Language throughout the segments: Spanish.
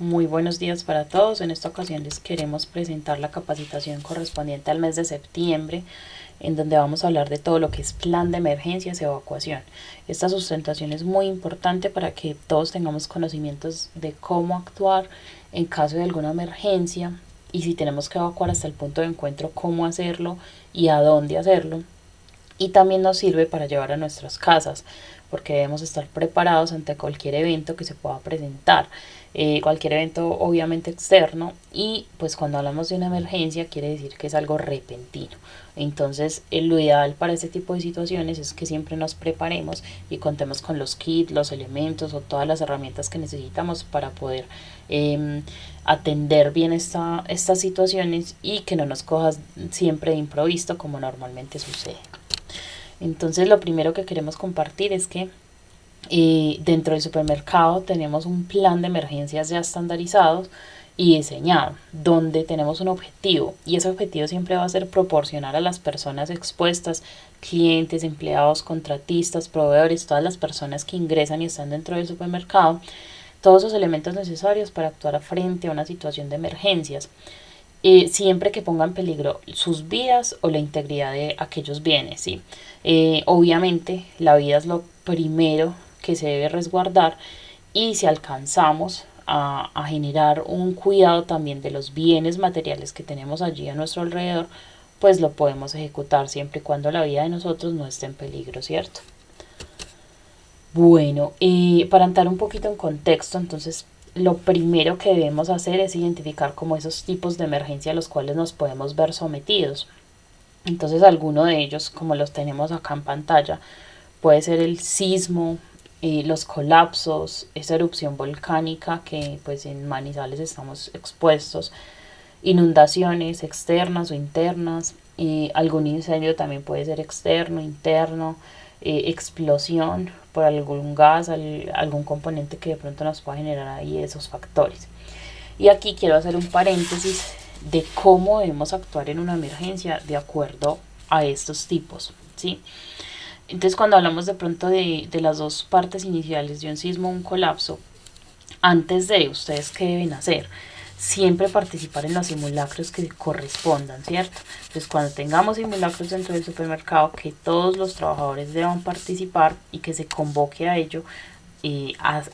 Muy buenos días para todos. En esta ocasión les queremos presentar la capacitación correspondiente al mes de septiembre, en donde vamos a hablar de todo lo que es plan de emergencias y evacuación. Esta sustentación es muy importante para que todos tengamos conocimientos de cómo actuar en caso de alguna emergencia y si tenemos que evacuar hasta el punto de encuentro, cómo hacerlo y a dónde hacerlo. Y también nos sirve para llevar a nuestras casas, porque debemos estar preparados ante cualquier evento que se pueda presentar, cualquier evento obviamente externo, y pues cuando hablamos de una emergencia quiere decir que es algo repentino. Entonces lo ideal para este tipo de situaciones es que siempre nos preparemos y contemos con los kits, los elementos o todas las herramientas que necesitamos para poder atender bien estas situaciones y que no nos cojas siempre de improviso como normalmente sucede. Entonces lo primero que queremos compartir es que dentro del supermercado tenemos un plan de emergencias ya estandarizados y diseñado, donde tenemos un objetivo, y ese objetivo siempre va a ser proporcionar a las personas expuestas, clientes, empleados, contratistas, proveedores, todas las personas que ingresan y están dentro del supermercado, todos los elementos necesarios para actuar frente a una situación de emergencias, siempre que ponga en peligro sus vidas o la integridad de aquellos bienes, ¿sí? Obviamente la vida es lo primero que se debe resguardar, y si alcanzamos a generar un cuidado también de los bienes materiales que tenemos allí a nuestro alrededor, pues lo podemos ejecutar siempre y cuando la vida de nosotros no esté en peligro, ¿cierto? Bueno, para entrar un poquito en contexto, entonces lo primero que debemos hacer es identificar como esos tipos de emergencia a los cuales nos podemos ver sometidos. Entonces alguno de ellos, como los tenemos acá en pantalla, puede ser el sismo, los colapsos, esa erupción volcánica que pues en Manizales estamos expuestos, inundaciones externas o internas, algún incendio también puede ser externo, interno, explosión por algún gas, algún componente que de pronto nos pueda generar ahí esos factores. Y aquí quiero hacer un paréntesis de cómo debemos actuar en una emergencia de acuerdo a estos tipos, ¿sí? Entonces cuando hablamos de pronto de las dos partes iniciales de un sismo o un colapso, antes de ustedes, ¿qué deben hacer? Siempre participar en los simulacros que correspondan, ¿cierto? Entonces cuando tengamos simulacros dentro del supermercado, que todos los trabajadores deban participar y que se convoque a ello,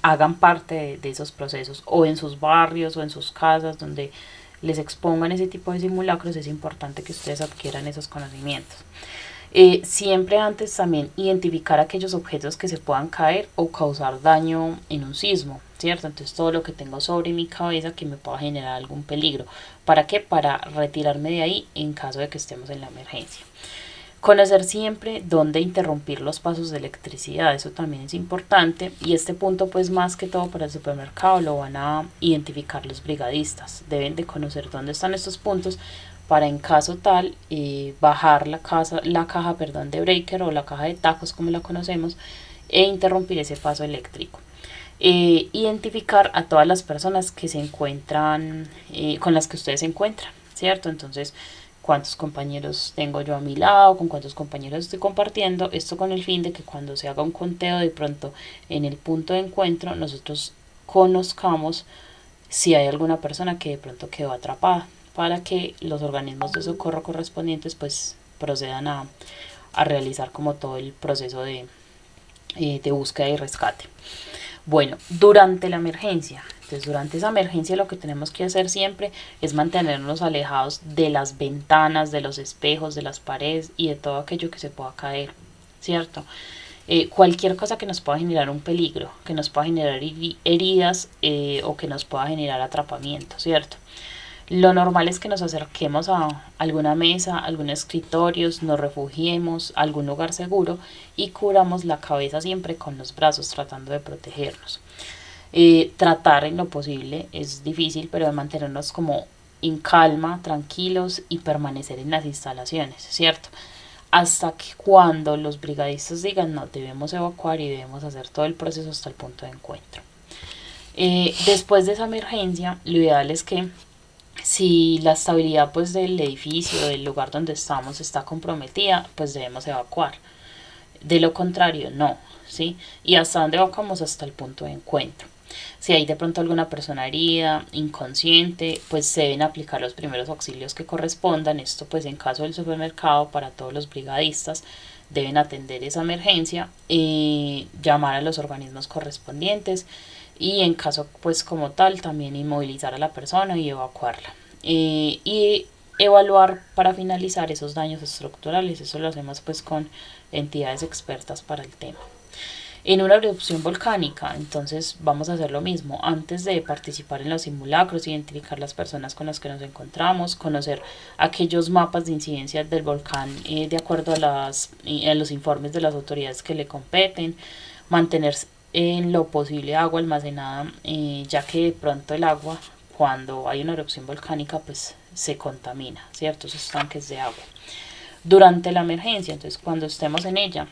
hagan parte de esos procesos, o en sus barrios o en sus casas donde les expongan ese tipo de simulacros. Es importante que ustedes adquieran esos conocimientos. Siempre antes también identificar aquellos objetos que se puedan caer o causar daño en un sismo, ¿cierto? Entonces todo lo que tengo sobre mi cabeza que me pueda generar algún peligro. ¿Para qué? Para retirarme de ahí en caso de que estemos en la emergencia. Conocer siempre dónde interrumpir los pasos de electricidad, eso también es importante, y este punto pues más que todo para el supermercado lo van a identificar los brigadistas. Deben de conocer dónde están estos puntos para en caso tal bajar la caja de breaker o la caja de tacos como la conocemos, e interrumpir ese paso eléctrico. Identificar a todas las personas que se encuentran, con las que ustedes se encuentran, ¿cierto? Entonces, cuántos compañeros tengo yo a mi lado, con cuántos compañeros estoy compartiendo, esto con el fin de que cuando se haga un conteo de pronto en el punto de encuentro, nosotros conozcamos si hay alguna persona que de pronto quedó atrapada, para que los organismos de socorro correspondientes pues procedan a realizar como todo el proceso de búsqueda y rescate. Bueno, durante la emergencia, entonces durante esa emergencia lo que tenemos que hacer siempre es mantenernos alejados de las ventanas, de los espejos, de las paredes y de todo aquello que se pueda caer, ¿cierto? Cualquier cosa que nos pueda generar un peligro, que nos pueda generar heridas, o que nos pueda generar atrapamiento, ¿cierto? Lo normal es que nos acerquemos a alguna mesa, algún escritorio, nos refugiemos a algún lugar seguro y cubramos la cabeza siempre con los brazos tratando de protegernos. Tratar en lo posible, es difícil, pero de mantenernos como en calma, tranquilos y permanecer en las instalaciones, ¿cierto? Hasta que cuando los brigadistas digan no, debemos evacuar y debemos hacer todo el proceso hasta el punto de encuentro. Después de esa emergencia, lo ideal es que si la estabilidad pues del edificio, del lugar donde estamos está comprometida, pues debemos evacuar. De lo contrario, no, ¿sí? Y hasta dónde evacuamos, hasta el punto de encuentro. Si hay de pronto alguna persona herida, inconsciente, pues se deben aplicar los primeros auxilios que correspondan. Esto pues en caso del supermercado para todos los brigadistas deben atender esa emergencia, llamar a los organismos correspondientes y en caso pues como tal también inmovilizar a la persona y evacuarla. Y evaluar para finalizar esos daños estructurales. Eso lo hacemos pues con entidades expertas para el tema. En una erupción volcánica, entonces vamos a hacer lo mismo. Antes de participar en los simulacros, identificar las personas con las que nos encontramos, conocer aquellos mapas de incidencia del volcán de acuerdo a los informes de las autoridades que le competen, mantener en lo posible agua almacenada, ya que de pronto el agua, cuando hay una erupción volcánica, pues se contamina, ¿cierto? Esos tanques de agua. Durante la emergencia, entonces cuando estemos en ella,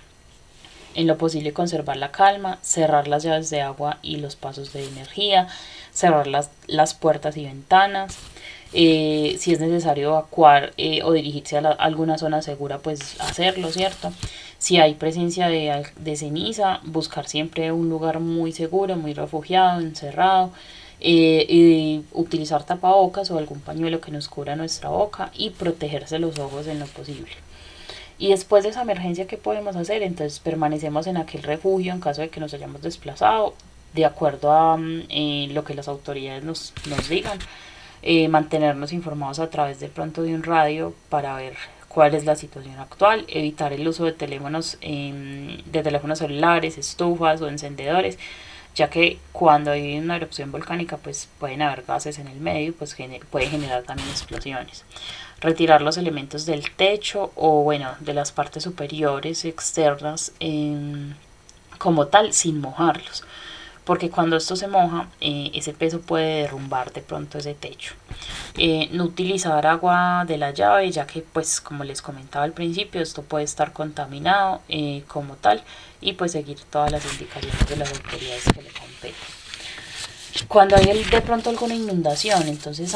en lo posible conservar la calma, cerrar las llaves de agua y los pasos de energía, cerrar las puertas y ventanas. Si es necesario evacuar o dirigirse a alguna zona segura, pues hacerlo, ¿cierto? Si hay presencia de ceniza, buscar siempre un lugar muy seguro, muy refugiado, encerrado. Y utilizar tapabocas o algún pañuelo que nos cubra nuestra boca y protegerse los ojos en lo posible. Y después de esa emergencia, ¿qué podemos hacer? Entonces permanecemos en aquel refugio en caso de que nos hayamos desplazado, de acuerdo a lo que las autoridades nos digan. Mantenernos informados a través de pronto de un radio para ver cuál es la situación actual, evitar el uso de teléfonos celulares, estufas o encendedores, ya que cuando hay una erupción volcánica pues pueden haber gases en el medio y pues puede generar también explosiones. Retirar los elementos del techo o bueno de las partes superiores externas como tal sin mojarlos, porque cuando esto se moja ese peso puede derrumbar de pronto ese techo. No utilizar agua de la llave, ya que pues como les comentaba al principio esto puede estar contaminado como tal, y pues seguir todas las indicaciones de las autoridades que le competen. Cuando hay de pronto alguna inundación, entonces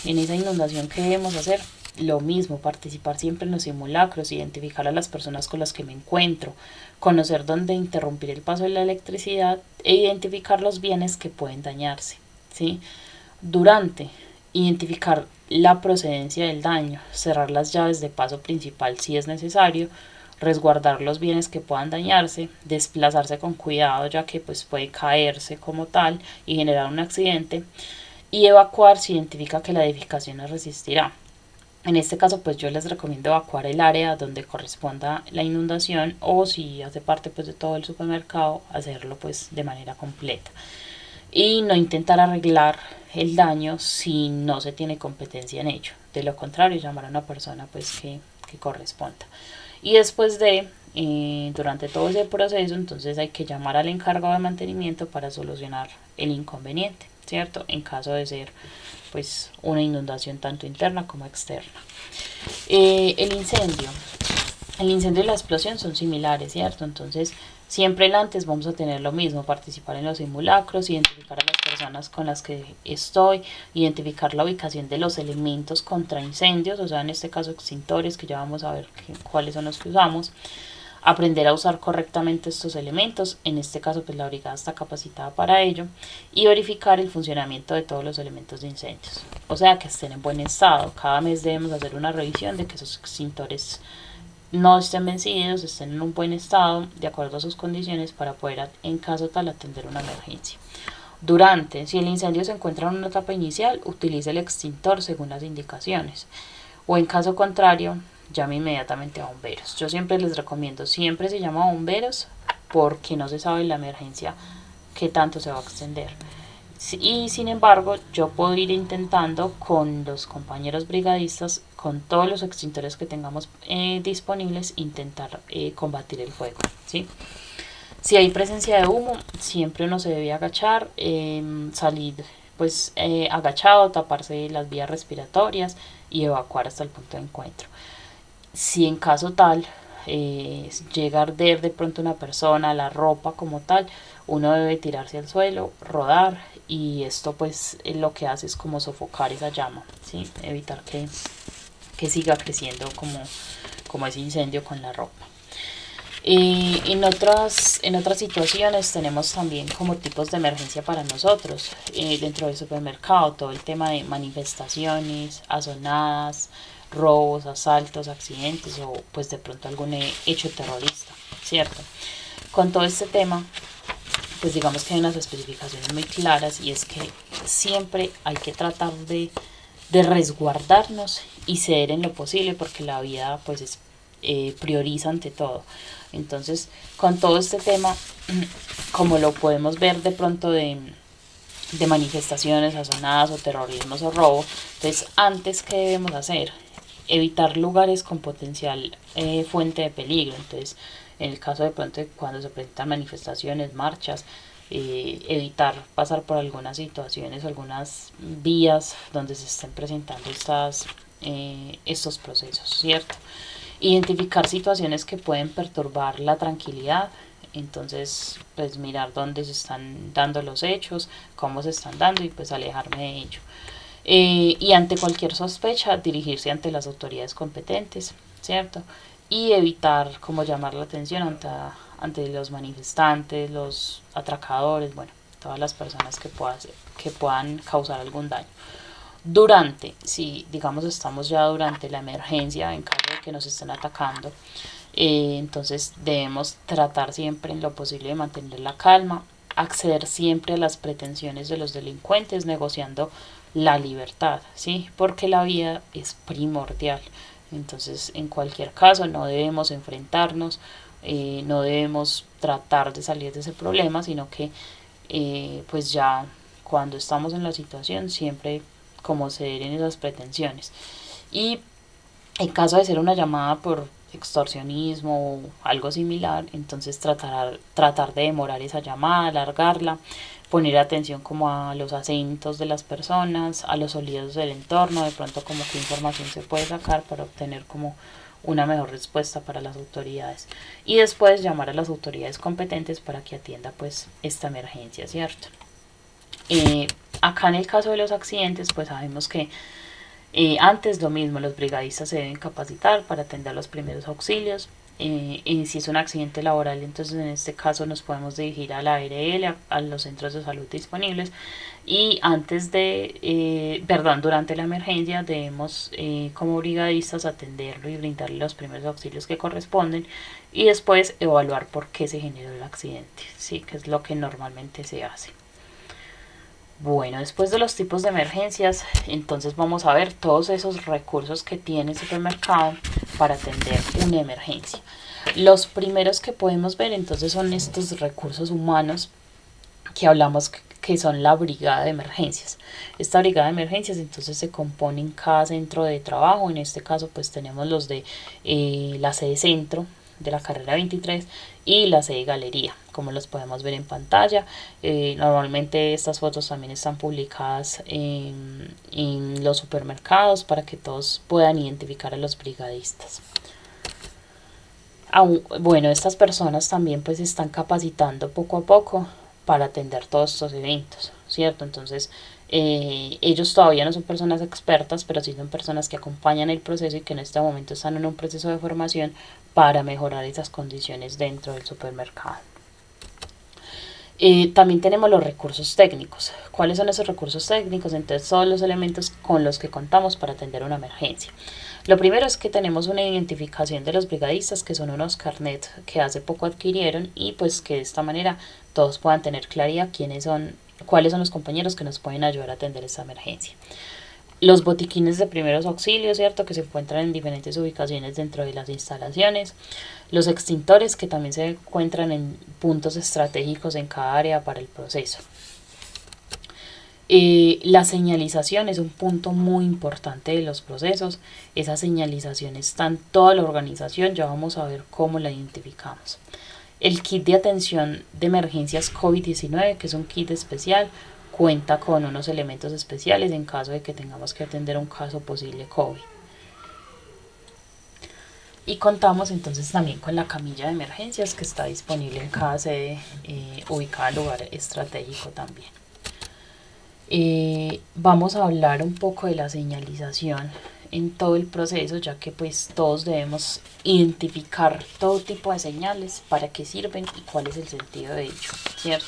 en esa inundación, ¿qué debemos hacer? Lo mismo, participar siempre en los simulacros, identificar a las personas con las que me encuentro, conocer dónde interrumpir el paso de la electricidad e identificar los bienes que pueden dañarse, ¿sí? Durante, identificar la procedencia del daño, cerrar las llaves de paso principal si es necesario, resguardar los bienes que puedan dañarse, desplazarse con cuidado ya que pues puede caerse como tal y generar un accidente, y evacuar si identifica que la edificación no resistirá. En este caso pues yo les recomiendo evacuar el área donde corresponda la inundación, o si hace parte pues de todo el supermercado, hacerlo pues de manera completa y no intentar arreglar el daño si no se tiene competencia en ello. De lo contrario, llamar a una persona pues que corresponda. Y después durante todo ese proceso, entonces hay que llamar al encargado de mantenimiento para solucionar el inconveniente, ¿cierto? En caso de ser pues una inundación tanto interna como externa. El incendio. El incendio y la explosión son similares, ¿cierto? Entonces, siempre antes vamos a tener lo mismo, participar en los simulacros, identificar a las personas con las que estoy, identificar la ubicación de los elementos contra incendios, o sea, en este caso extintores, que ya vamos a ver cuáles son los que usamos, aprender a usar correctamente estos elementos, en este caso pues la brigada está capacitada para ello, y verificar el funcionamiento de todos los elementos de incendios, o sea, que estén en buen estado. Cada mes debemos hacer una revisión de que esos extintores no estén vencidos, estén en un buen estado, de acuerdo a sus condiciones, para poder en caso tal atender una emergencia. Durante, si el incendio se encuentra en una etapa inicial, utilice el extintor según las indicaciones, o en caso contrario, llame inmediatamente a bomberos. Yo siempre les recomiendo, siempre se llama a bomberos porque no se sabe la emergencia qué tanto se va a extender. Y sin embargo, yo puedo ir intentando con los compañeros brigadistas, con todos los extintores que tengamos disponibles, intentar combatir el fuego, ¿sí? Si hay presencia de humo, siempre uno se debe agachar, salir pues agachado, taparse las vías respiratorias y evacuar hasta el punto de encuentro. Si en caso tal llega a arder de pronto una persona, la ropa como tal, uno debe tirarse al suelo, rodar, y esto pues lo que hace es como sofocar esa llama, ¿sí? Evitar que siga creciendo como ese incendio con la ropa. En otras situaciones tenemos también como tipos de emergencia para nosotros. Dentro del supermercado, todo el tema de manifestaciones, azonadas, robos, asaltos, accidentes o pues de pronto algún hecho terrorista, ¿cierto? Con todo este tema, pues digamos que hay unas especificaciones muy claras y es que siempre hay que tratar de resguardarnos y ceder en lo posible porque la vida pues es, prioriza ante todo. Entonces, con todo este tema, como lo podemos ver de pronto de manifestaciones azonadas o terrorismos o robo, entonces antes, ¿qué debemos hacer? Evitar lugares con potencial fuente de peligro. Entonces, en el caso de pronto de cuando se presentan manifestaciones, marchas, evitar pasar por algunas situaciones, algunas vías donde se estén presentando estos procesos, ¿cierto? Identificar situaciones que pueden perturbar la tranquilidad, entonces pues mirar dónde se están dando los hechos, cómo se están dando y pues alejarme de ello. Y ante cualquier sospecha dirigirse ante las autoridades competentes, ¿cierto? Y evitar como llamar la atención ante los manifestantes, los atracadores, bueno, todas las personas que puedan causar algún daño. Durante, si digamos estamos ya durante la emergencia, en caso de que nos estén atacando, entonces debemos tratar siempre en lo posible de mantener la calma, acceder siempre a las pretensiones de los delincuentes, negociando la libertad, ¿sí? Porque la vida es primordial. Entonces, en cualquier caso, no debemos enfrentarnos, no debemos tratar de salir de ese problema, sino que pues ya cuando estamos en la situación siempre como ceder en esas pretensiones. Y en caso de ser una llamada por extorsionismo o algo similar, entonces tratar de demorar esa llamada, alargarla, poner atención como a los acentos de las personas, a los sonidos del entorno, de pronto como qué información se puede sacar para obtener como una mejor respuesta para las autoridades y después llamar a las autoridades competentes para que atienda pues esta emergencia, ¿cierto? Acá en el caso de los accidentes pues sabemos que antes lo mismo, los brigadistas se deben capacitar para atender los primeros auxilios. Y si es un accidente laboral, entonces en este caso nos podemos dirigir a la ARL, a los centros de salud disponibles. Y durante la emergencia debemos como brigadistas atenderlo y brindarle los primeros auxilios que corresponden y después evaluar por qué se generó el accidente, sí, que es lo que normalmente se hace. Bueno, después de los tipos de emergencias, entonces vamos a ver todos esos recursos que tiene el supermercado para atender una emergencia. Los primeros que podemos ver entonces son estos recursos humanos que hablamos que son la brigada de emergencias. Esta brigada de emergencias entonces se compone en cada centro de trabajo, en este caso pues tenemos los de la sede centro de la carrera 23 y la sede galería, como los podemos ver en pantalla. Normalmente estas fotos también están publicadas en los supermercados para que todos puedan identificar a los brigadistas. Bueno, estas personas también pues están capacitando poco a poco para atender todos estos eventos, ¿cierto? Entonces, ellos todavía no son personas expertas, pero sí son personas que acompañan el proceso y que en este momento están en un proceso de formación para mejorar esas condiciones dentro del supermercado. También tenemos los recursos técnicos. ¿Cuáles son esos recursos técnicos? Entonces, todos los elementos con los que contamos para atender una emergencia. Lo primero es que tenemos una identificación de los brigadistas, que son unos carnets que hace poco adquirieron y pues que de esta manera todos puedan tener claridad cuáles son los compañeros que nos pueden ayudar a atender esta emergencia. Los botiquines de primeros auxilios, ¿cierto? Que se encuentran en diferentes ubicaciones dentro de las instalaciones. Los extintores, que también se encuentran en puntos estratégicos en cada área para el proceso. La señalización es un punto muy importante de los procesos. Esa señalización está en toda la organización, ya vamos a ver cómo la identificamos. El kit de atención de emergencias COVID-19, que es un kit especial, cuenta con unos elementos especiales en caso de que tengamos que atender un caso posible COVID. Y contamos entonces también con la camilla de emergencias que está disponible en cada sede, ubicada en lugar estratégico también. Vamos a hablar un poco de la señalización. en todo el proceso, ya que pues todos debemos identificar todo tipo de señales, para qué sirven y cuál es el sentido de ello, ¿cierto?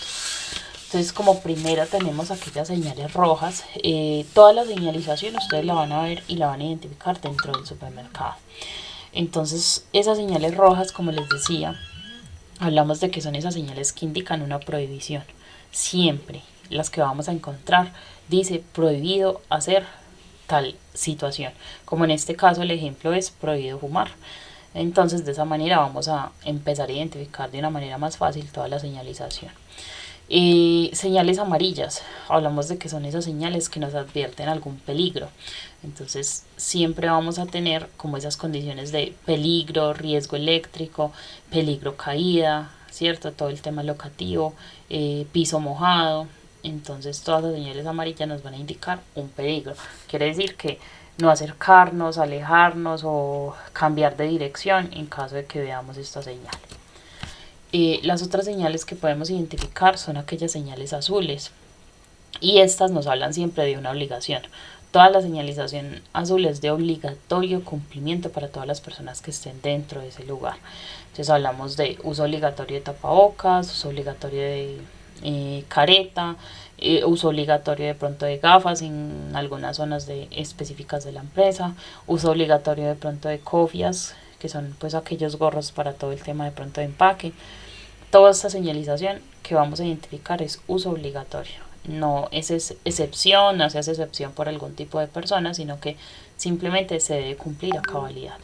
Entonces, como primera tenemos aquellas señales rojas. Toda la señalización ustedes la van a ver y la van a identificar dentro del supermercado. Entonces, esas señales rojas, como les decía, hablamos de que son esas señales que indican una prohibición. Siempre las que vamos a encontrar dice prohibido hacer tal situación. Como en este caso el ejemplo es prohibido fumar. Entonces de esa manera vamos a empezar a identificar de una manera más fácil toda la señalización. Señales amarillas, hablamos de que son esas señales que nos advierten algún peligro. Entonces siempre vamos a tener como esas condiciones de peligro, riesgo eléctrico, peligro caída, ¿cierto? Todo el tema locativo, piso mojado. Entonces todas las señales amarillas nos van a indicar un peligro. Quiere decir que no acercarnos, alejarnos o cambiar de dirección en caso de que veamos esta señal. Las otras señales que podemos identificar son aquellas señales azules, y estas nos hablan siempre de una obligación. Toda la señalización azul es de obligatorio cumplimiento para todas las personas que estén dentro de ese lugar. Entonces hablamos de uso obligatorio de tapabocas, uso obligatorio de careta, uso obligatorio de pronto de gafas en algunas zonas específicas de la empresa, uso obligatorio de pronto de cofias, que son pues aquellos gorros para todo el tema de pronto de empaque. Toda esta señalización que vamos a identificar es uso obligatorio. No es excepción, no se hace excepción por algún tipo de persona, sino que simplemente se debe cumplir a cabalidad.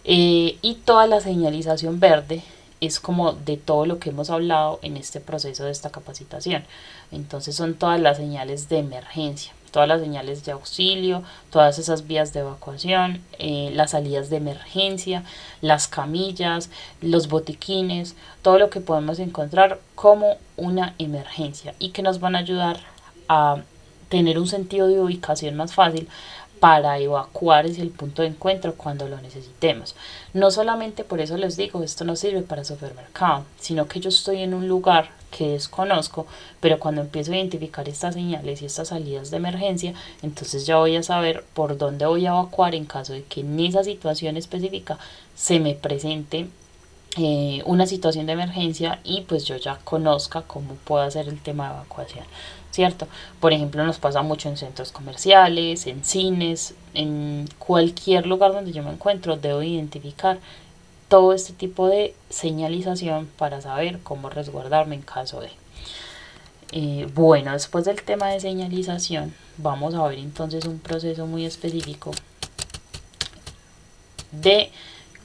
Y toda la señalización verde es como de todo lo que hemos hablado en este proceso de esta capacitación. Entonces son todas las señales de emergencia, todas las señales de auxilio, todas esas vías de evacuación, las salidas de emergencia, las camillas, los botiquines, todo lo que podemos encontrar como una emergencia y que nos van a ayudar a tener un sentido de ubicación más fácil para evacuar hacia el punto de encuentro cuando lo necesitemos. No solamente por eso les digo, esto no sirve para supermercado, sino que yo estoy en un lugar que desconozco, pero cuando empiezo a identificar estas señales y estas salidas de emergencia, entonces ya voy a saber por dónde voy a evacuar en caso de que en esa situación específica se me presente una situación de emergencia y pues yo ya conozca cómo puedo hacer el tema de evacuación, ¿cierto? Por ejemplo, nos pasa mucho en centros comerciales, en cines, en cualquier lugar donde yo me encuentro, debo identificar todo este tipo de señalización para saber cómo resguardarme en caso de. Bueno, después del tema de señalización, vamos a ver entonces un proceso muy específico de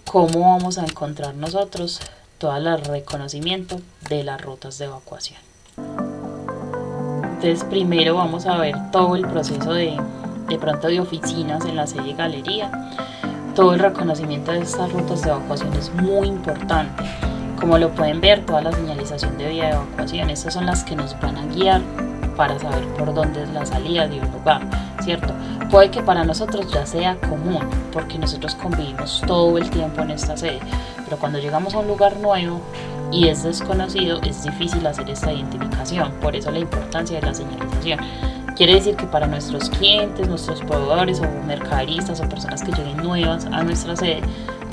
cómo vamos a encontrar nosotros todo el reconocimiento de las rutas de evacuación. Entonces primero vamos a ver todo el proceso de pronto de oficinas en la sede y galería. Todo el reconocimiento de estas rutas de evacuación es muy importante. Como lo pueden ver, toda la señalización de vía de evacuación, estas son las que nos van a guiar para saber por dónde es la salida de un lugar, ¿cierto? Puede que para nosotros ya sea común, porque nosotros convivimos todo el tiempo en esta sede, pero cuando llegamos a un lugar nuevo y es desconocido, es difícil hacer esta identificación, por eso la importancia de la señalización. Quiere decir que para nuestros clientes, nuestros proveedores o mercaderistas o personas que lleguen nuevas a nuestra sede,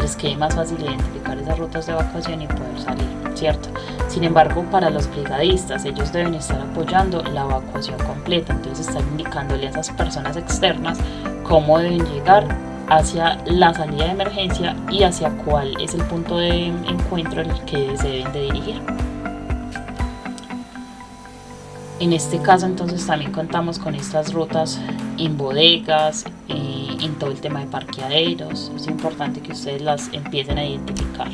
les quede más fácil identificar esas rutas de evacuación y poder salir, ¿cierto? Sin embargo, para los brigadistas, ellos deben estar apoyando la evacuación completa, entonces están indicándole a esas personas externas cómo deben llegar hacia la salida de emergencia y hacia cuál es el punto de encuentro al que se deben de dirigir. En este caso entonces también contamos con estas rutas en bodegas, en todo el tema de parqueaderos. Es importante que ustedes las empiecen a identificar.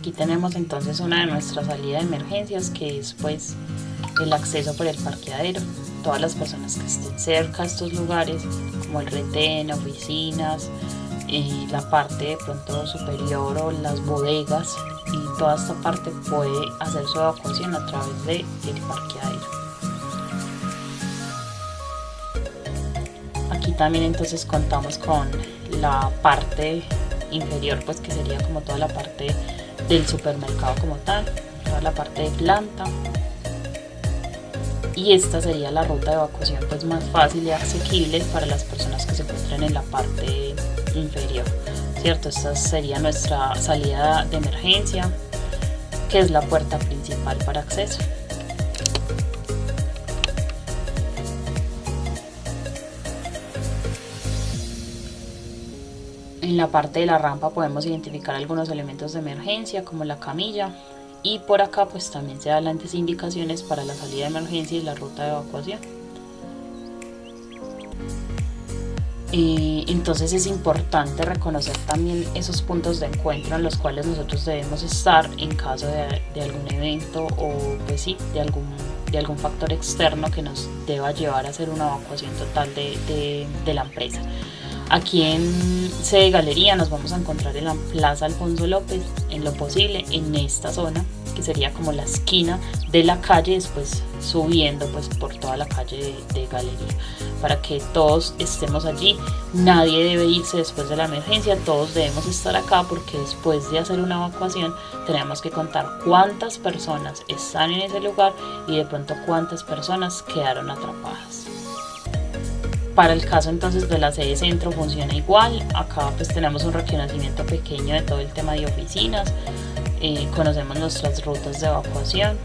Aquí tenemos entonces una de nuestras salidas de emergencias, que es pues el acceso por el parqueadero. Todas las personas que estén cerca a estos lugares, como el retén, oficinas, la parte de pronto superior o las bodegas, y toda esta parte puede hacer su evacuación a través del parqueadero. Aquí también entonces contamos con la parte inferior, pues que sería como toda la parte del supermercado como tal, toda la parte de planta, y esta sería la ruta de evacuación pues más fácil y asequible para las personas que se encuentran en la parte inferior, ¿cierto? Esta sería nuestra salida de emergencia, que es la puerta principal para acceso. En la parte de la rampa podemos identificar algunos elementos de emergencia como la camilla, y por acá pues también se dan las indicaciones para la salida de emergencia y la ruta de evacuación. Entonces es importante reconocer también esos puntos de encuentro en los cuales nosotros debemos estar en caso de algún evento o pues sí, de algún factor externo que nos deba llevar a hacer una evacuación total de la empresa. Aquí en sede Galería nos vamos a encontrar en la Plaza Alfonso López, en lo posible en esta zona, que sería como la esquina de la calle, después subiendo pues por toda la calle de Galería, para que todos estemos allí. Nadie debe irse después de la emergencia, todos debemos estar acá, porque después de hacer una evacuación tenemos que contar cuántas personas están en ese lugar y de pronto cuántas personas quedaron atrapadas. Para el caso entonces de la sede centro funciona igual. Acá pues tenemos un reconocimiento pequeño de todo el tema de oficinas, conocemos nuestras rutas de evacuación.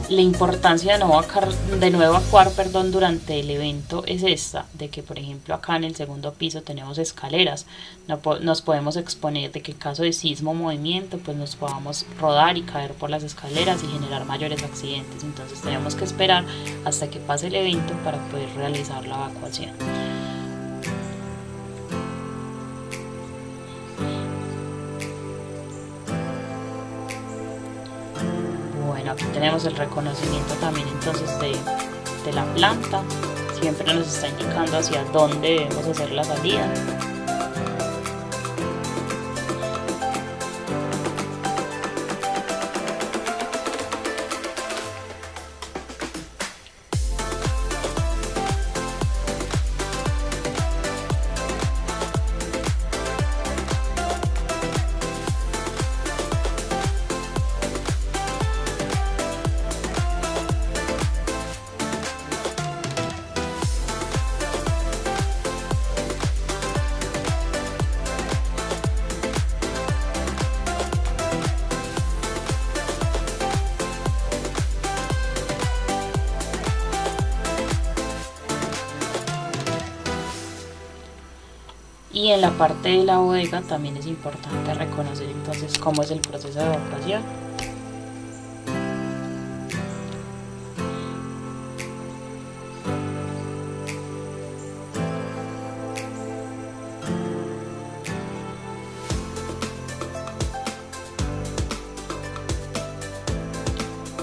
La importancia de no evacuar durante el evento es esta, de que por ejemplo acá en el segundo piso tenemos escaleras, nos podemos exponer de que en caso de sismo o movimiento pues nos podamos rodar y caer por las escaleras y generar mayores accidentes. Entonces tenemos que esperar hasta que pase el evento para poder realizar la evacuación. Bueno, aquí tenemos el reconocimiento también entonces de la planta, siempre nos está indicando hacia dónde debemos hacer la salida. Y en la parte de la bodega también es importante reconocer entonces cómo es el proceso de evacuación.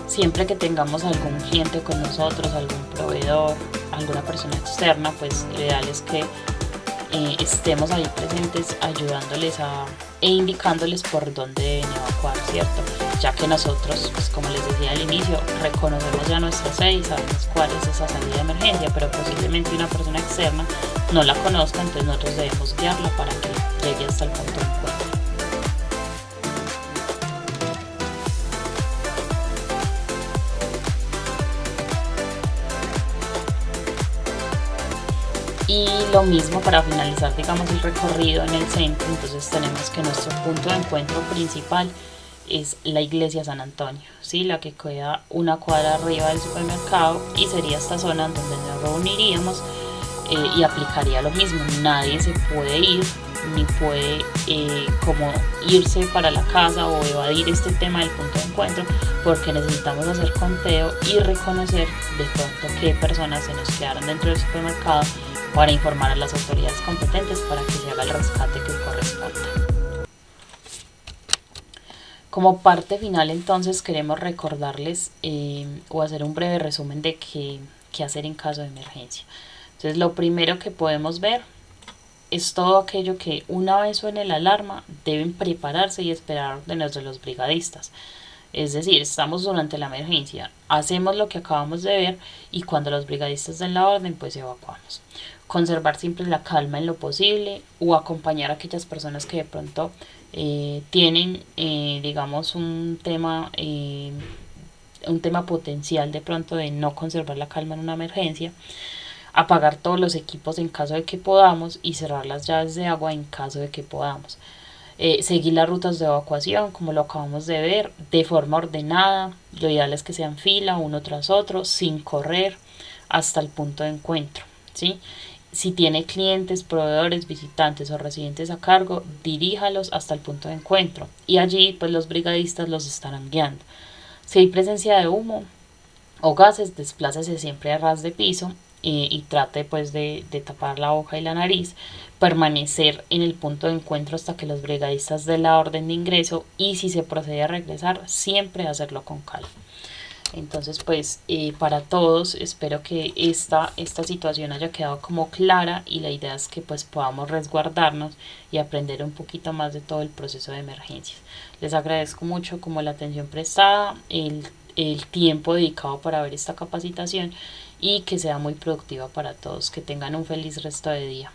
Siempre que tengamos algún cliente con nosotros, algún proveedor, alguna persona externa, pues lo ideal es que estemos ahí presentes ayudándoles e indicándoles por dónde deben evacuar, ¿cierto? Ya que nosotros, pues como les decía al inicio, reconocemos ya nuestra sede y sabemos cuál es esa salida de emergencia, pero posiblemente una persona externa no la conozca, entonces nosotros debemos guiarla para que llegue hasta el punto de encuentro. Y lo mismo para finalizar, digamos, el recorrido en el centro. Entonces tenemos que nuestro punto de encuentro principal es la iglesia San Antonio, ¿sí? La que queda una cuadra arriba del supermercado, y sería esta zona en donde nos reuniríamos y aplicaría lo mismo. Nadie se puede ir ni puede como irse para la casa o evadir este tema del punto de encuentro, porque necesitamos hacer conteo y reconocer de pronto qué personas se nos quedaron dentro del supermercado para informar a las autoridades competentes para que se haga el rescate que corresponda. Como parte final, entonces, queremos recordarles o hacer un breve resumen de qué hacer en caso de emergencia. Entonces, lo primero que podemos ver es todo aquello que una vez suene la alarma deben prepararse y esperar órdenes de los brigadistas. Es decir, estamos durante la emergencia, hacemos lo que acabamos de ver y cuando los brigadistas den la orden, pues evacuamos. Conservar siempre la calma en lo posible o acompañar a aquellas personas que de pronto tienen, digamos, un tema potencial de pronto de no conservar la calma en una emergencia. Apagar todos los equipos en caso de que podamos y cerrar las llaves de agua en caso de que podamos. Seguir las rutas de evacuación, como lo acabamos de ver, de forma ordenada. Lo ideal es que sean fila, uno tras otro, sin correr, hasta el punto de encuentro, ¿sí? Si tiene clientes, proveedores, visitantes o residentes a cargo, diríjalos hasta el punto de encuentro y allí pues los brigadistas los estarán guiando. Si hay presencia de humo o gases, desplácese siempre a ras de piso y trate pues de tapar la boca y la nariz, permanecer en el punto de encuentro hasta que los brigadistas den la orden de ingreso y si se procede a regresar, siempre hacerlo con calma. Entonces pues para todos espero que esta situación haya quedado como clara y la idea es que pues podamos resguardarnos y aprender un poquito más de todo el proceso de emergencias. Les agradezco mucho como la atención prestada, el tiempo dedicado para ver esta capacitación y que sea muy productiva para todos. Que tengan un feliz resto de día.